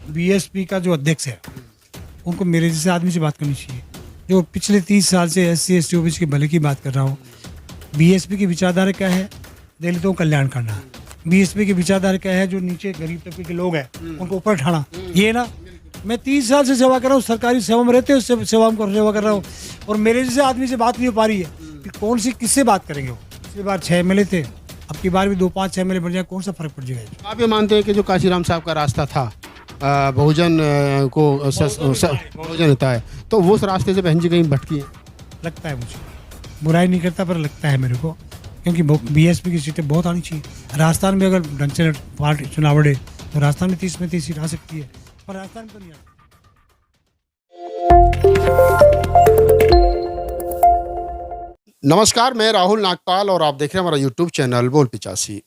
BSP का जो अध्यक्ष है उनको मेरे जैसे आदमी से बात करनी चाहिए, जो पिछले 30 साल से SC ST OBC के भले की बात कर रहा हूँ। बीएसपी की विचारधारा क्या है? दलितों का कल्याण करना। बीएसपी की विचारधारा क्या है? जो नीचे गरीब तबके के लोग हैं उनको ऊपर उठाना। ये ना, मैं 30 साल से सेवा कर रहा हूँ, सरकारी सेवा में रहते हुए सेवा कर रहा हूँ, और मेरे जैसे आदमी से बात नहीं हो पा रही है कि कौन सी किससे बात करेंगे। वो पिछली बार 6 MLA थे, अब की बार भी 2-5-6 MLA बन जाए, कौन सा फर्क पड़ जाएगा? आप ये मानते हैं कि जो काशीराम साहब का रास्ता था बहुजन को बहुजन हिता है, तो वो उस रास्ते से बहन जी कहीं भटकी है? लगता है मुझे, बुराई नहीं करता पर लगता है मेरे को, क्योंकि बीएसपी की सीटें बहुत आनी चाहिए। राजस्थान में अगर ढंग से पार्टी चुनाव लड़े तो राजस्थान में 30 में 30 सीट आ सकती है, पर राजस्थान में तो नहीं आती। नमस्कार, मैं राहुल नागपाल और आप देख रहे हैं हमारा यूट्यूब चैनल बोल 85।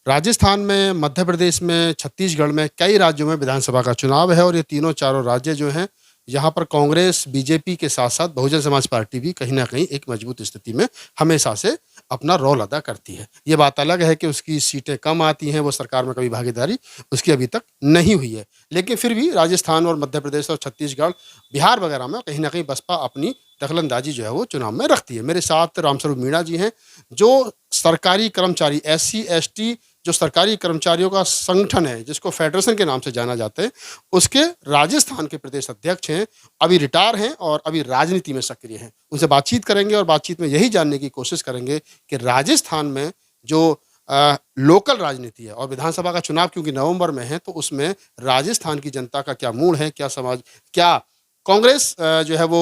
राजस्थान में, मध्य प्रदेश में, छत्तीसगढ़ में, कई राज्यों में विधानसभा का चुनाव है और ये तीनों चारों राज्य जो हैं, यहाँ पर कांग्रेस, बीजेपी के साथ साथ बहुजन समाज पार्टी भी कहीं ना कहीं एक मजबूत स्थिति में हमेशा से अपना रोल अदा करती है। ये बात अलग है कि उसकी सीटें कम आती हैं, वो सरकार में कभी भागीदारी उसकी अभी तक नहीं हुई है, लेकिन फिर भी राजस्थान और मध्य प्रदेश और छत्तीसगढ़, बिहार वगैरह में कहीं ना कहीं बसपा अपनी दखलंदाजी जो है वो चुनाव में रखती है। मेरे साथ रामस्वरूप मीणा जी हैं, जो सरकारी कर्मचारी SC ST जो सरकारी कर्मचारियों का संगठन है, जिसको फेडरेशन के नाम से जाना जाता है, उसके राजस्थान के प्रदेश अध्यक्ष हैं, अभी रिटायर हैं और अभी राजनीति में सक्रिय हैं। उनसे बातचीत करेंगे और बातचीत में यही जानने की कोशिश करेंगे कि राजस्थान में जो लोकल राजनीति है और विधानसभा का चुनाव क्योंकि नवंबर में है, तो उसमें राजस्थान की जनता का क्या मूड है, क्या समाज, क्या कांग्रेस जो है वो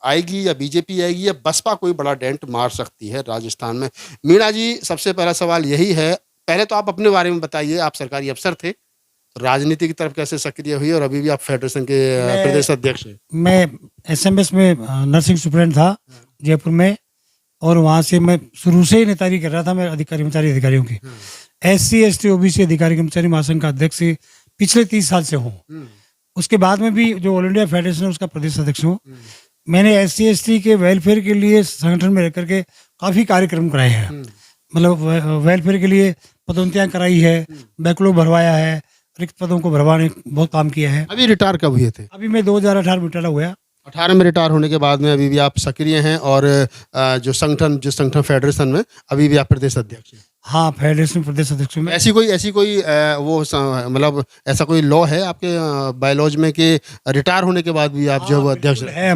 आएगी या बीजेपी आएगी या बसपा कोई बड़ा डेंट मार सकती है राजस्थान में। मीणा जी, सबसे पहला सवाल यही है, पहले तो आप अपने बारे में बताइए। आप सरकारी अफसर थे, राजनीति की तरफ कैसे सक्रिय हुई और अभी भी आप फेडरेशन के प्रदेश अध्यक्ष हैं? मैं SMS में नर्सिंग सुपरिटेंडेंट था जयपुर में, और वहाँ से मैं शुरू से ही नेतागिरी कर रहा था। मैं कर्मचारी अधिकारियों की SC ST OBC अधिकारी कर्मचारी महासंघ का अध्यक्ष पिछले 30 साल से हूँ। उसके बाद में भी जो ऑल इंडिया फेडरेशन है उसका प्रदेश अध्यक्ष हूँ। मैंने SC ST के वेलफेयर के लिए संगठन में रह करके काफ़ी कार्यक्रम कराए हैं, मतलब वेलफेयर के लिए पदोन्नतियां कराई है, बैकलॉग भरवाया है, रिक्त पदों को भरवाने बहुत काम किया है। अभी रिटायर कब हुए थे? अभी मैं 2018 में रिटायर हुआ। 18 में रिटायर होने के बाद में अभी भी आप सक्रिय हैं और जिस संगठन फेडरेशन में अभी भी आप प्रदेश अध्यक्ष हैं? हाँ, फेडरेशन प्रदेश अध्यक्ष में। ऐसी कोई मतलब ऐसा कोई लॉ है आपके बायोलॉज में कि रिटायर होने के बाद भी आप जो अध्यक्ष है?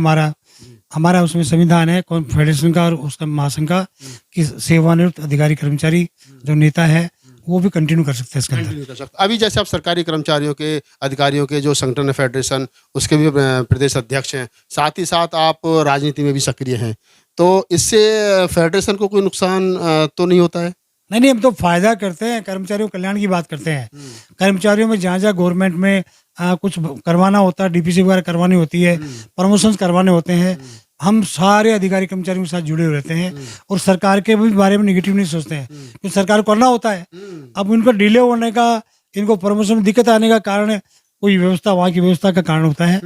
हमारा उसमें संविधान है फेडरेशन का और उसका महासंघ का, कि सेवानिवृत्त अधिकारी कर्मचारी जो नेता है वो भी कंटिन्यू कर सकते हैं इसके अंदर। अभी जैसे आप सरकारी कर्मचारियों के, अधिकारियों के जो संगठन है फेडरेशन, उसके भी प्रदेश अध्यक्ष हैं, साथ ही साथ आप राजनीति में भी सक्रिय हैं, तो इससे फेडरेशन को कोई नुकसान तो नहीं होता है? नहीं, हम तो फायदा करते हैं, कर्मचारियों कल्याण की बात करते हैं। कर्मचारियों में जहाँ गवर्नमेंट में कुछ करवाना होता है, DPC वगैरह करवानी होती है, प्रमोशंस करवाने होते हैं, हम सारे अधिकारी कर्मचारियों के साथ जुड़े हुए रहते हैं और सरकार के भी बारे में निगेटिव नहीं सोचते हैं, क्योंकि सरकार को करना होता है। अब इनको डिले होने का, इनको प्रमोशन में दिक्कत आने का कारण कोई व्यवस्था, वहाँ की व्यवस्था का कारण होता है।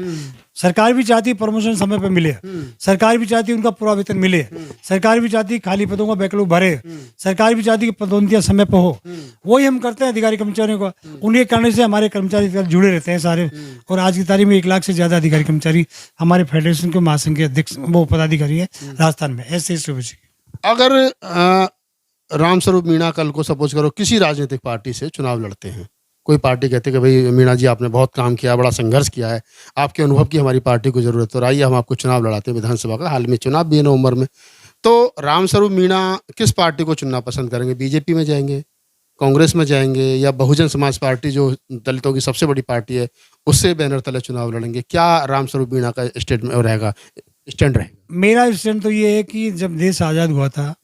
सरकार भी चाहती है प्रमोशन समय पर मिले, सरकार भी चाहती है उनका पूरा वेतन मिले, सरकार भी चाहती है खाली पदों का बैकलॉग भरे, सरकार भी चाहती है कि पदोन्नतियां समय पर हो। वही हम करते हैं अधिकारी कर्मचारियों को। उन्हें करने से हमारे कर्मचारी जुड़े रहते हैं सारे, और आज की तारीख में 1 लाख से ज्यादा अधिकारी कर्मचारी हमारे फेडरेशन के महासंघ के अध्यक्ष, वो पदाधिकारी है राजस्थान में SC ST OBC। अगर रामस्वरूप मीणा कल को सपोज करो किसी राजनीतिक पार्टी से चुनाव लड़ते हैं, कोई पार्टी कहते हैं कि भाई मीणा जी आपने बहुत काम किया, बड़ा संघर्ष किया है, आपके अनुभव की हमारी पार्टी को जरूरत है, तो आइए हम आपको चुनाव लड़ाते हैं विधानसभा का, हाल में चुनाव भी है नवंबर में, तो रामस्वरूप मीणा किस पार्टी को चुनना पसंद करेंगे? बीजेपी में जाएंगे, कांग्रेस में जाएंगे, या बहुजन समाज पार्टी जो दलितों की सबसे बड़ी पार्टी है उससे बैनर तले चुनाव लड़ेंगे? क्या रामस्वरूप मीणा का स्टैंड रहेगा? मेरा स्टैंड तो ये है कि जब देश आज़ाद हुआ था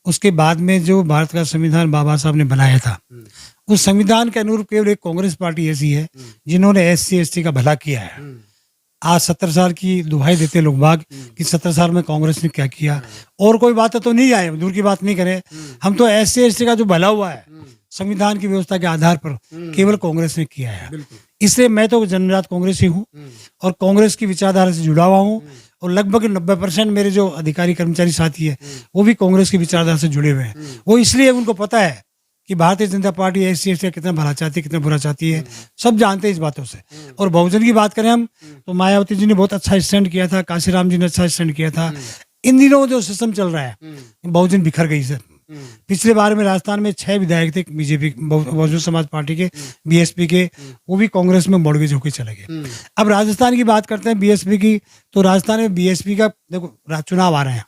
उसके बाद में जो भारत का संविधान बाबा साहब ने बनाया था, उस संविधान के अनुरूप केवल एक कांग्रेस पार्टी ऐसी है जिन्होंने SC ST का भला किया है। आज 70 साल की दुहाई देते लोग बाग कि 70 साल में कांग्रेस ने क्या किया, और कोई बात तो नहीं आए, दूर की बात नहीं करें, हम तो SC ST का जो भला हुआ है संविधान की व्यवस्था के आधार पर केवल कांग्रेस ने किया है। इसलिए मैं तो जन्मजात कांग्रेस ही हूँ और कांग्रेस की विचारधारा से जुड़ा हुआ हूँ, और लगभग 90% मेरे जो अधिकारी कर्मचारी साथी है वो भी कांग्रेस की विचारधारा से जुड़े हुए हैं। वो इसलिए उनको पता है कि Bharatiya Janata party SC ST कितना भला चाहती है, कितना बुरा चाहती है, सब जानते हैं इस बातों से। और बहुजन की बात करें हम, तो मायावती जी ने बहुत अच्छा स्टैंड किया था, काशीराम जी ने अच्छा स्टैंड किया था। इन दिनों जो सिस्टम चल रहा है, बहुजन बिखर गई सर। पिछले बार में राजस्थान में 6 विधायक थे बीजेपी बहुजन समाज पार्टी के, BSP के, वो भी कांग्रेस में मॉडगेज होकर चले गए। अब राजस्थान की बात करते हैं BSP की, तो राजस्थान में BSP का देखो चुनाव आ रहे हैं,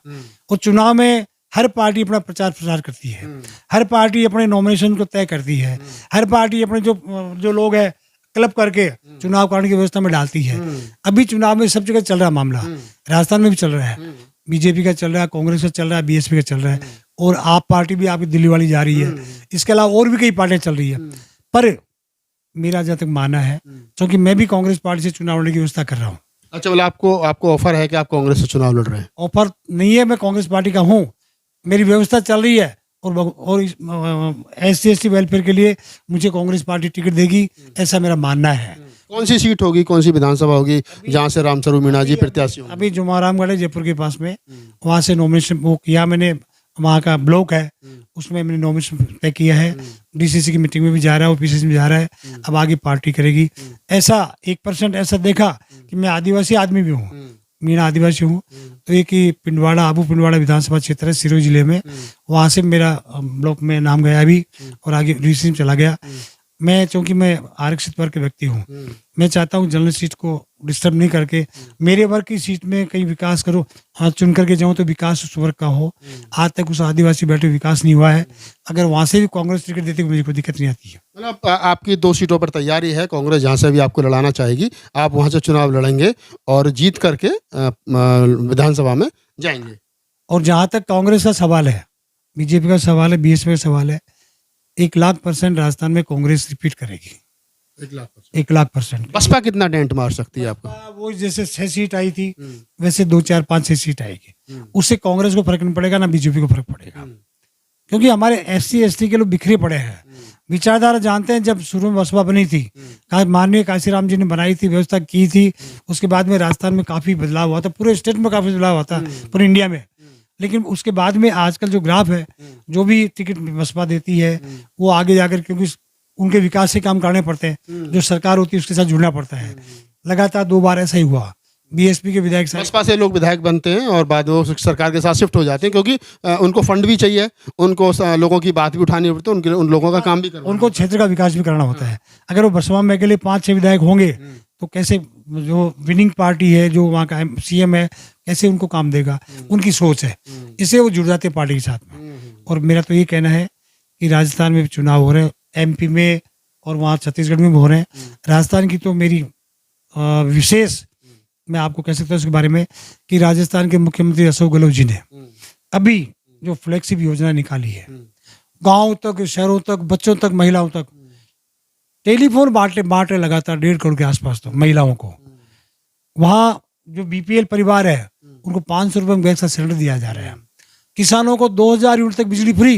और चुनाव में हर पार्टी अपना प्रचार प्रसार करती है, हर पार्टी अपने नॉमिनेशन को तय करती है, हर पार्टी अपने जो लोग है क्लब करके चुनाव कराने की व्यवस्था में डालती है। अभी चुनाव में सब जगह चल रहा मामला, राजस्थान में भी चल रहा है, बीजेपी का चल रहा है, कांग्रेस का चल रहा है, BSP का चल रहा है, और आप पार्टी भी आपकी दिल्ली वाली जा रही है। इसके अलावा और भी कई पार्टियां चल रही है। पर मेरा जहाँ तक मानना है, क्योंकि मैं भी कांग्रेस पार्टी से चुनाव लड़ने की व्यवस्था कर रहा हूँ। अच्छा, बोला आपको ऑफर है कि आप कांग्रेस से चुनाव लड़ रहे हैं? ऑफर नहीं है, मैं कांग्रेस पार्टी का हूँ, मेरी व्यवस्था चल रही है, और SC ST वेलफेयर के लिए मुझे कांग्रेस पार्टी टिकट देगी, ऐसा मेरा मानना है। कौन सी सीट होगी, कौन सी विधानसभा होगी जहाँ से रामस्वरूप मीणा जी प्रत्याशी होंगे? अभी जुमारामगढ़ है, जयपुर के पास में, वहाँ से नॉमिनेशन वो किया मैंने, वहाँ का ब्लॉक है, उसमें मैंने नॉमिनेशन तय किया है। DCC की मीटिंग में भी जा रहा है, OPC में जा रहा है, अब आगे पार्टी करेगी। ऐसा 1% ऐसा देखा कि मैं आदिवासी आदमी भी हूँ, मीणा आदिवासी हूँ, तो एक ही पिंडवाड़ा, आबू पिंडवाड़ा विधानसभा क्षेत्र है सिरोही जिले में, वहाँ से मेरा ब्लॉक में नाम गया अभी, और आगे DCC में चला गया। मैं चूंकि मैं आरक्षित वर्ग के व्यक्ति हूँ, मैं चाहता हूँ जनरल सीट को डिस्टर्ब नहीं करके मेरे वर्ग की सीट में कहीं विकास करो। हाँ, चुन करके जाऊँ तो विकास उस वर्ग का हो। आज तक उस आदिवासी बेल्ट में विकास नहीं हुआ है। अगर वहाँ से भी कांग्रेस टिकट देती मुझे कोई दिक्कत नहीं आती है। मतलब आपकी 2 सीटों पर तैयारी है, कांग्रेस जहाँ से भी आपको लड़ाना चाहेगी आप वहाँ से चुनाव लड़ेंगे और जीत करके विधानसभा में जाएंगे। और जहाँ तक कांग्रेस का सवाल है, बीजेपी का सवाल है, BSP का सवाल है, 1,00,000% राजस्थान में कांग्रेस रिपीट करेगी। 1,00,000%। बसपा कितना डेंट मार सकती है आपको? वो जैसे 6 सीट आई थी, वैसे 2 4 5 6 सीट आएगी। उससे कांग्रेस को फर्क नहीं पड़ेगा, ना बीजेपी को फर्क पड़ेगा, क्योंकि हमारे SC ST के लोग बिखरे पड़े हैं। विचारधारा जानते हैं, जब शुरू में बसपा बनी थी, माननीय काशीराम जी ने बनाई थी, व्यवस्था की थी, उसके बाद में राजस्थान में काफी बदलाव हुआ था, पूरे स्टेट में काफी बदलाव हुआ था, पूरे इंडिया में। लेकिन उसके बाद में आजकल जो ग्राफ है, जो भी टिकट बसपा देती है, वो आगे जाकर, क्योंकि उनके विकास से काम करने पड़ते हैं, जो सरकार होती है उसके साथ जुड़ना पड़ता है। लगातार 2 बार ऐसा ही हुआ। BSP के विधायक, बसपा से लोग विधायक बनते हैं और बाद में वो सरकार के साथ शिफ्ट हो जाते हैं, क्योंकि उनको फंड भी चाहिए, उनको लोगों की बात भी उठानी पड़ती है, उन लोगों का काम भी करना, उनको क्षेत्र का विकास भी करना होता है। अगर वो बसपा में अकेले 5-6 विधायक होंगे तो कैसे, जो विनिंग पार्टी है, जो वहाँ का CM है, कैसे उनको काम देगा? उनकी सोच है, इससे वो जुड़ जाते हैं पार्टी के साथ में। और मेरा तो ये कहना है कि राजस्थान में चुनाव हो रहे हैं, MP में, और वहाँ छत्तीसगढ़ में भी हो रहे हैं। राजस्थान की तो मेरी विशेष, मैं आपको कह सकता हूँ इसके बारे में, कि राजस्थान के मुख्यमंत्री अशोक गहलोत जी ने अभी जो फ्लैगशिप योजना निकाली है, गांव तक, शहरों तक, बच्चों तक, महिलाओं तक टेलीफोन बांटे लगातार 1.5 करोड़ के आसपास तो महिलाओं को। वहाँ जो BPL परिवार है, उनको 500 रुपये में गैस का सिलेंडर दिया जा रहा है। किसानों को 2000 यूनिट तक बिजली फ्री,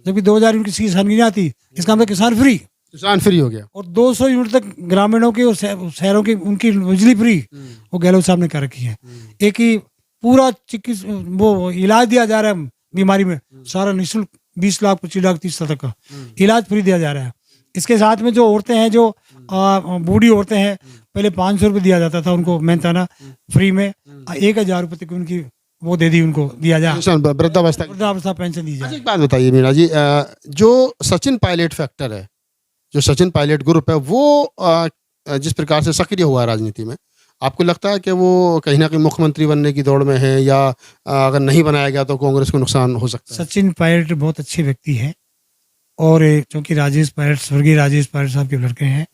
जबकि 2000 यूनिट किसी किसान की नहीं आती, इसका मतलब किसान फ्री हो गया। और 200 यूनिट तक ग्रामीणों की और शहरों की उनकी बिजली फ्री, वो गहलोत साहब ने कर रखी है। एक ही पूरा वो इलाज दिया जा रहा है बीमारी में, सारा निःशुल्क 20 लाख 25 लाख 30 लाख तक का इलाज फ्री दिया जा रहा है। इसके साथ में जो औरतें हैं, जो बूढ़ी औरतें हैं, पहले 500 रुपये दिया जाता था उनको मेहनताना फ्री में, 1,000 रुपये तक उनकी वो दे दी, उनको दिया जाए, वृद्धावस्था पेंशन दी जाए। एक बात बताइए मीणा जी, जो सचिन पायलट फैक्टर है, जो सचिन पायलट ग्रुप है, वो जिस प्रकार से सक्रिय हुआ है राजनीति में, आपको लगता है कि वो कहीं ना कहीं मुख्यमंत्री बनने की दौड़ में है, या अगर नहीं बनाया गया तो कांग्रेस को नुकसान हो सकता है? सचिन पायलट बहुत अच्छे व्यक्ति हैं, और चूंकि राजेश पायलट, स्वर्गीय राजेश पायलट साहब के लड़के हैं,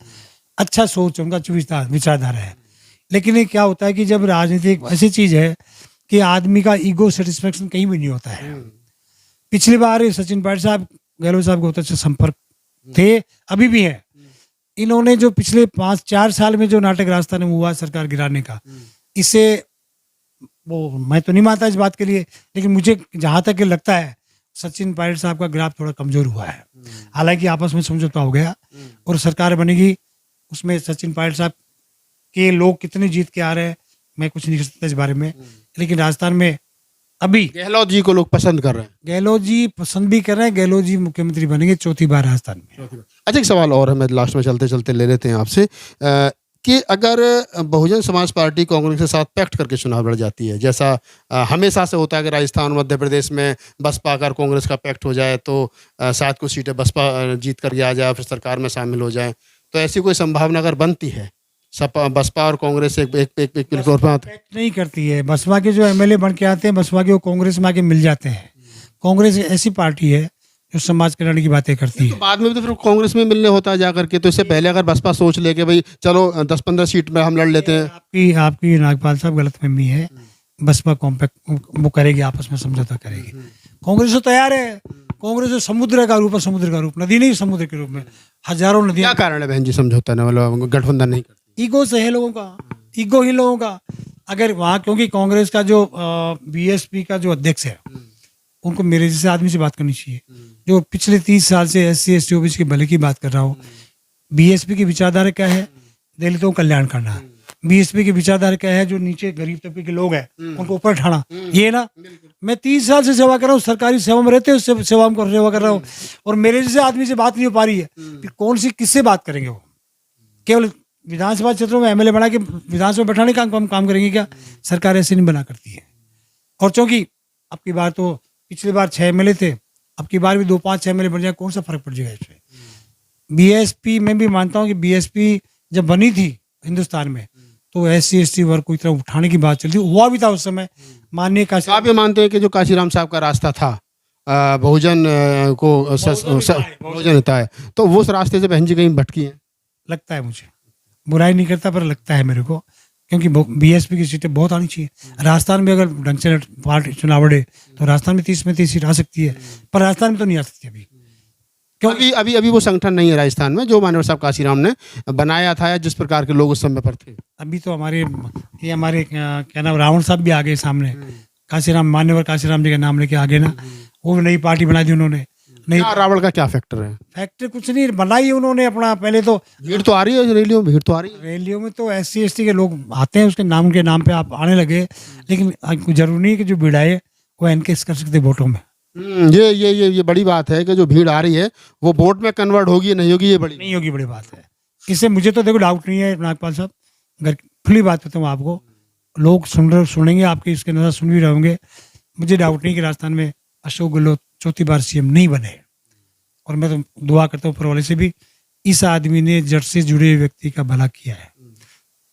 अच्छा सोच, उनका विचारधारा है। लेकिन ये क्या होता है कि जब राजनीति एक ऐसी चीज है कि आदमी का ईगो सेटिस्फेक्शन कहीं भी नहीं होता है। पिछली बार सचिन पायलट साहब, गहलोत साहब को बहुत अच्छे संपर्क थे, अभी भी है। इन्होंने जो पिछले 5-4 साल में जो नाटक राजस्थान में हुआ सरकार गिराने का, इससे वो, मैं तो नहीं मानता इस बात के लिए, लेकिन मुझे जहां तक लगता है सचिन पायलट साहब का ग्राफ थोड़ा कमजोर हुआ है। हालांकि आपस में समझौता हो गया और सरकार बनेगी, उसमें सचिन पायलट साहब के लोग कितने जीत के आ रहे हैं मैं कुछ नहीं कर सकता इस बारे में। लेकिन राजस्थान में अभी गहलोत जी को लोग पसंद कर रहे हैं। गहलोत जी पसंद भी कर रहे हैं, गहलोत जी मुख्यमंत्री बनेंगे चौथी बार राजस्थान में। अच्छा, एक सवाल और हमें लास्ट में चलते चलते ले लेते हैं आपसे कि अगर बहुजन समाज पार्टी कांग्रेस के साथ पैक्ट करके चुनाव लड़ जाती है, जैसा हमेशा से होता है कि राजस्थान और मध्य प्रदेश में बसपा अगर कांग्रेस का पैक्ट हो जाए तो शायद कुछ सीटें बसपा जीत करके आ जाए, फिर सरकार में शामिल हो जाए, तो ऐसी कोई संभावना अगर बनती है सपा बसपा और कांग्रेस एक तौर पर आते हैं? पैक्ट नहीं करती है। बसपा के जो एमएलए बन के आते हैं, बसपा के वो कांग्रेस में आके मिल जाते हैं। कांग्रेस एक ऐसी पार्टी है जो समाज कल्याण की बातें करती तो है। बाद में भी तो फिर कांग्रेस में मिलने होता है जा करके, तो इससे पहले अगर बसपा सोच ले कि भाई चलो 10-15 सीट में हम लड़ लेते हैं। आपकी आपकी नागपाल साहब गलतफहमी है। बसपा कॉम्पैक्ट वो करेगी, आपस में समझौता करेगी। कांग्रेस तो तैयार है। कांग्रेस तो समुद्र का रूप है, समुद्र का रूप, नदी नहीं समुद्र के रूप में हजारों क्या नदियां। कारण है बहन जी समझौता नहीं, मतलब गठबंधन नहीं करती? ईगो से है लोगों का, ईगो ही लोगों का। अगर वहाँ, क्योंकि कांग्रेस का जो बीएसपी का जो अध्यक्ष है, उनको मेरे जैसे आदमी से बात करनी चाहिए, जो पिछले 30 साल से SC ST OBC के भले की बात कर रहा हो। बीएसपी की विचारधारा क्या है? दलितों का कल्याण करना। बीएसपी की विचारधारा क्या है? जो नीचे गरीब तबके के लोग हैं उनको ऊपर उठाना। ये ना, मैं 30 साल से सेवा कर रहा हूँ, सरकारी सेवा में रहते हुए सेवा कर रहा हूँ, और मेरे जैसे आदमी से बात नहीं हो पा रही है। फिर कौन सी किससे बात करेंगे? वो केवल विधानसभा क्षेत्रों में एमएलए बना के विधानसभा बैठाने का काम करेंगे क्या? सरकार ऐसे नहीं बना करती है। और चूंकि अब की बार तो, पिछली बार 6 एमएलए थे, अब की बार भी 2-5 एमएलए बन जाए, कौन सा फर्क पड़ जाएगा इसमें? बीएसपी में भी मानता हूँ कि बीएसपी जब बनी थी हिंदुस्तान में, तो SC ST वर्ग को इतना उठाने की बात चलती, हुआ भी था उस समय। माननीय तो आप ये मानते हैं कि जो काशीराम साहब का रास्ता था बहुजन बहुजन हिताय, तो वो उस रास्ते से बहन जी कहीं भटकी हैं? लगता है मुझे, बुराई नहीं करता पर लगता है मेरे को, क्योंकि बीएसपी की सीटें बहुत आनी चाहिए। राजस्थान में अगर ढंग से पार्टी चुनाव लड़े तो राजस्थान में 30 में 30 सीट आ सकती है, पर राजस्थान में तो नहीं आ सकती अभी। क्योंकि अभी वो संगठन नहीं है राजस्थान में जो माननीय साहब काशीराम ने बनाया था, या जिस प्रकार के लोग उस समय पर थे। अभी तो हमारे क्या नाम, रावण साहब भी आ गए सामने। काशीराम, मान्यवर काशीराम जी का नाम लेके आगे ना, वो नई पार्टी बना दी उन्होंने। नहीं, रावण का क्या फैक्टर है? फैक्ट्री कुछ नहीं बनाई उन्होंने अपना। पहले तो भीड़ तो आ रही है रैलियों में, भीड़ तो आ रही है। रैलियों में तो SC ST के लोग आते हैं, उसके नाम के नाम पे आप आने लगे, लेकिन जरूरी नहीं कि जो भीड़ आए वो एनकेस कर सकते वोटों में। ये बड़ी बात है कि जो भीड़ आ रही है वो वोट में कन्वर्ट होगी नहीं होगी, ये बड़ी नहीं होगी, बड़ी बात है। इससे मुझे तो देखो डाउट नहीं है नागपाल साहब, अगर खुली बात करता हूँ आपको, लोग सुनेंगे आपके इसके नजर, सुन भी रहोगे। मुझे डाउट नहीं कि राजस्थान में अशोक गहलोत चौथी बार CM नहीं बने। और मैं तो दुआ करता हूँ ऊपर वाले से भी, इस आदमी ने जड़ से जुड़े व्यक्ति का भला किया है,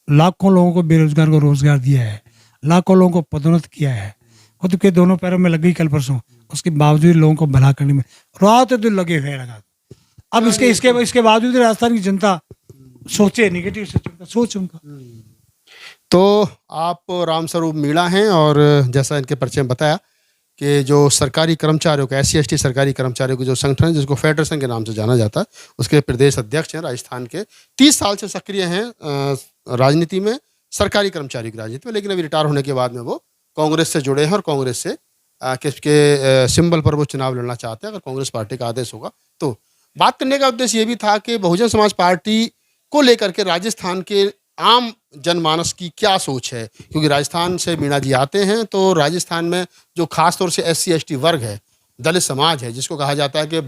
लाखों लोगों को बेरोजगार को रोजगार दिया है, लाखों लोगों को पदोन्नत किया है। खुद के दोनों पैरों में लग गई कल परसों, उसके बावजूद लोगों को भला करने में रात दिन लगे हुए लगा। अब इसके बावजूद राजस्थान की जनता सोचे, निगेटिव सोच उनका। तो आप रामस्वरूप मीणा हैं, और जैसा इनके परिचय में बताया कि जो सरकारी कर्मचारियों का SC ST सरकारी कर्मचारियों का जो संगठन है, जिसको फेडरेशन के नाम से जाना जाता है, उसके प्रदेश अध्यक्ष हैं राजस्थान के। 30 साल से सक्रिय हैं राजनीति में, सरकारी कर्मचारी की राजनीति में, लेकिन अभी रिटायर होने के बाद में वो कांग्रेस से जुड़े हैं, और कांग्रेस से के सिंबल पर वो चुनाव लड़ना चाहते हैं अगर कांग्रेस पार्टी का आदेश होगा तो। बात करने का उद्देश्य ये भी था कि बहुजन समाज पार्टी को लेकर के राजस्थान के आम जनमानस की क्या सोच है, क्योंकि राजस्थान से मीणा जी आते हैं, तो राजस्थान में जो खास तौर से SC ST वर्ग है, दलित समाज है, जिसको कहा जाता है कि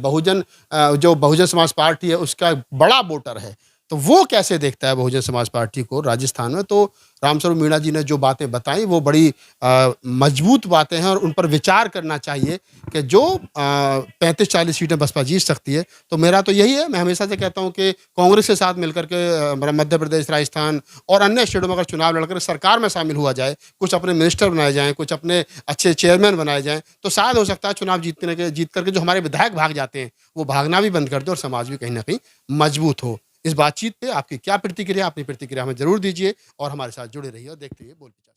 जो बहुजन समाज पार्टी है उसका बड़ा वोटर है, तो वो कैसे देखता है बहुजन समाज पार्टी को राजस्थान में। तो रामस्वरूप मीणा जी ने जो बातें बताई वो बड़ी मजबूत बातें हैं, और उन पर विचार करना चाहिए कि जो 35-40 सीटें बसपा जीत सकती है। तो मेरा तो यही है, मैं हमेशा से कहता हूं कि कांग्रेस के साथ मिलकर के मध्य प्रदेश, राजस्थान और अन्य स्टेटों में अगर चुनाव लड़कर सरकार में शामिल हुआ जाए, कुछ अपने मिनिस्टर बनाए जाएँ, कुछ अपने अच्छे चेयरमैन बनाए जाएँ, तो शायद हो सकता है चुनाव जीत करके जो हमारे विधायक भाग जाते हैं वो भागना भी बंद कर दे, और समाज भी कहीं ना कहीं मजबूत हो। इस बातचीत पे आपकी क्या प्रतिक्रिया, अपनी प्रतिक्रिया हमें जरूर दीजिए, और हमारे साथ जुड़े रहिए और देखते रहिए बोल विचार।